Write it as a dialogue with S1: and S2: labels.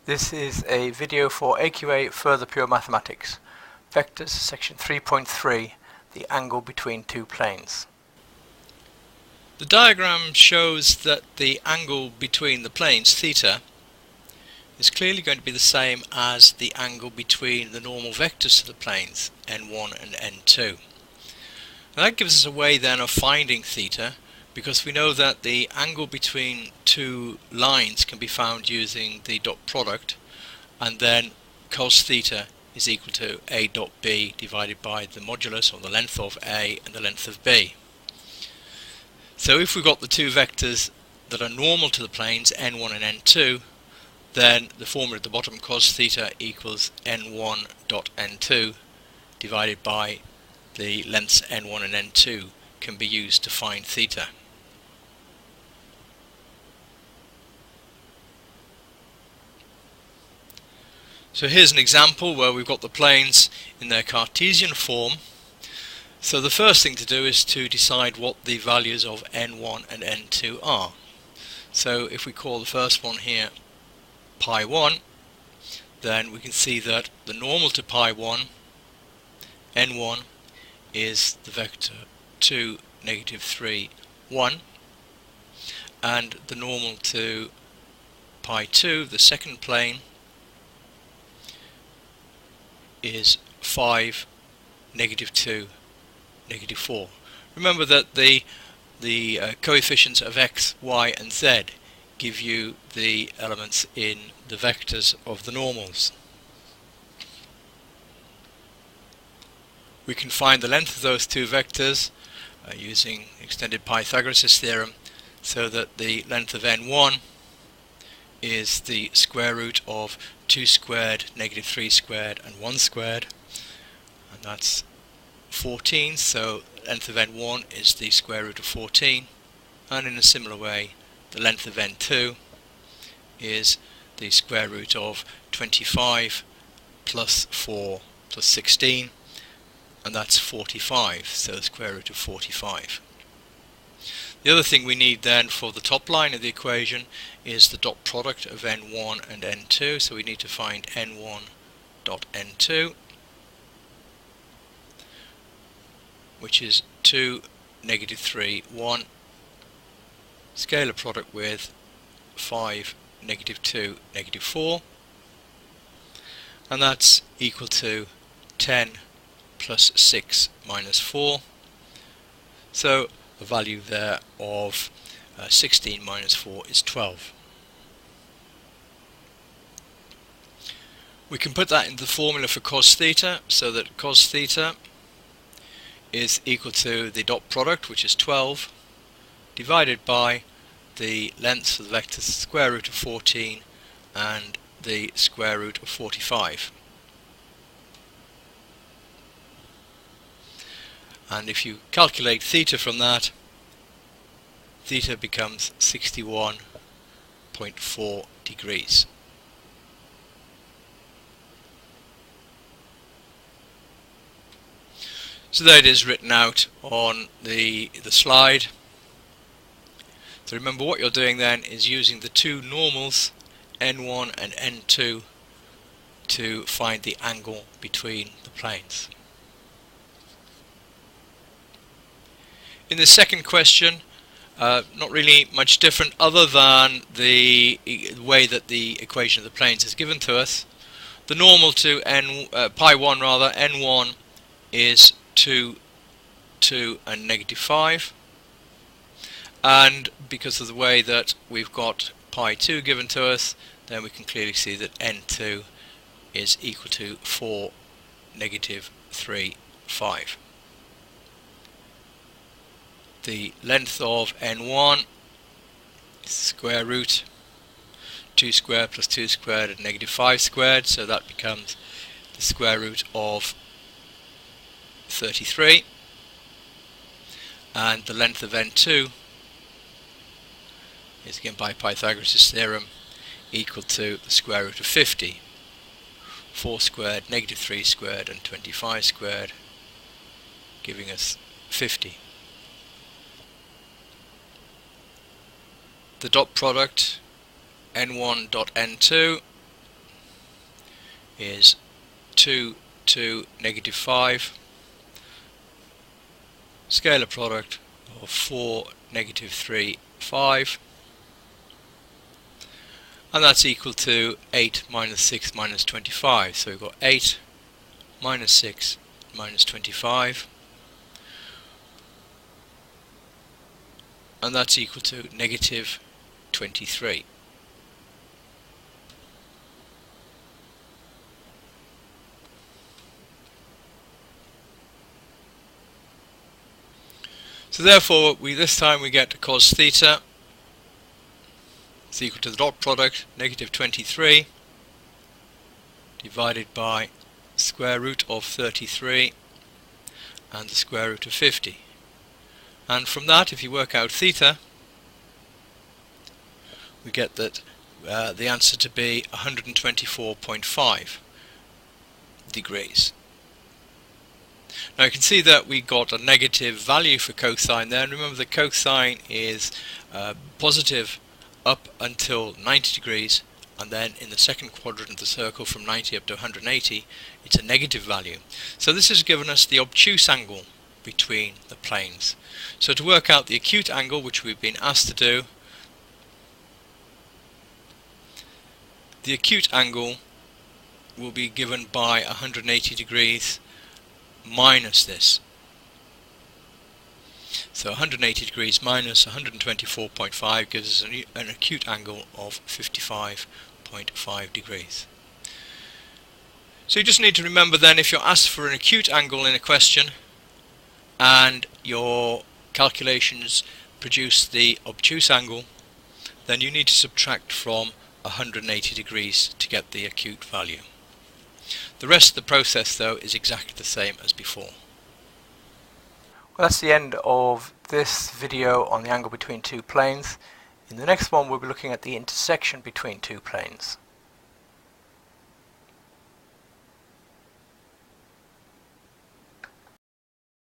S1: This is a video for AQA Further Pure Mathematics. Vectors, section 3.3, the angle between two planes.
S2: The diagram shows that the angle between the planes, theta, is clearly going to be the same as the angle between the normal vectors to the planes, n1 and n2. Now that gives us a way then of finding theta, because we know that the angle between two lines can be found using the dot product, and then cos theta is equal to a dot b divided by the modulus, or the length of a and the length of b. So if we've got the two vectors that are normal to the planes, n1 and n2, then the formula at the bottom, cos theta equals n1 dot n2 divided by the lengths n1 and n2 can be used to find theta. So here's an example where we've got the planes in their Cartesian form. So the first thing to do is to decide what the values of n1 and n2 are. So if we call the first one here pi 1, then we can see that the normal to pi 1, n1, is the vector 2, negative 3, 1, and the normal to pi 2, the second plane, is 5, negative 2, negative 4. Remember that the coefficients of x, y and z give you the elements in the vectors of the normals. We can find the length of those two vectors using extended Pythagoras' theorem, so that the length of n1 is the square root of 2 squared, negative 3 squared and 1 squared, and that's 14, so length of n1 is the square root of 14, and in a similar way the length of n2 is the square root of 25 plus 4 plus 16, and that's 45, so the square root of 45. The other thing we need then for the top line of the equation is the dot product of n1 and n2, so we need to find n1 dot n2, which is 2, negative 3, 1, scalar product with 5, negative 2, negative 4, and that's equal to 10 plus 6 minus 4, so a value there of 16 minus 4 is 12. We can put that into the formula for cos theta, so that cos theta is equal to the dot product, which is 12, divided by the lengths of the vectors square root of 14 and the square root of 45. And if you calculate theta from that, theta becomes 61.4 degrees. So there it is written out on the slide. So remember, what you're doing then is using the two normals, n1 and n2, to find the angle between the planes. In the second question, not really much different other than the way that the equation of the planes is given to us. The normal to pi 1 rather, n1 is 2, 2 and negative 5, and because of the way that we've got pi 2 given to us, then we can clearly see that n2 is equal to 4, negative 3, 5. The length of n1 is square root 2 squared plus 2 squared and negative 5 squared, so that becomes the square root of 33, and the length of n2 is, again by Pythagoras' theorem, equal to the square root of 50, 4 squared, negative 3 squared and 25 squared, giving us 50. The dot product n1 dot n2 is 2 to negative 5. Scalar product of 4, negative 3, 5. And that's equal to 8 minus 6 minus 25. So we've got 8 minus 6 minus 25. And that's equal to negative 23. So therefore, this time we get cos theta is equal to the dot product, negative 23, divided by square root of 33 and the square root of 50. And from that, if you work out theta, we get that the answer to be 124.5 degrees. Now you can see that we got a negative value for cosine there, and remember the cosine is positive up until 90 degrees, and then in the second quadrant of the circle from 90 up to 180 it's a negative value. So this has given us the obtuse angle between the planes. So to work out the acute angle, which we've been asked to do, the acute angle will be given by 180 degrees minus this. So 180 degrees minus 124.5 gives us an acute angle of 55.5 degrees. So you just need to remember then, if you're asked for an acute angle in a question and your calculations produce the obtuse angle, then you need to subtract from 180 degrees to get the acute value. The rest of the process though is exactly the same as before.
S1: Well, that's the end of this video on the angle between two planes. In the next one we'll be looking at the intersection between two planes.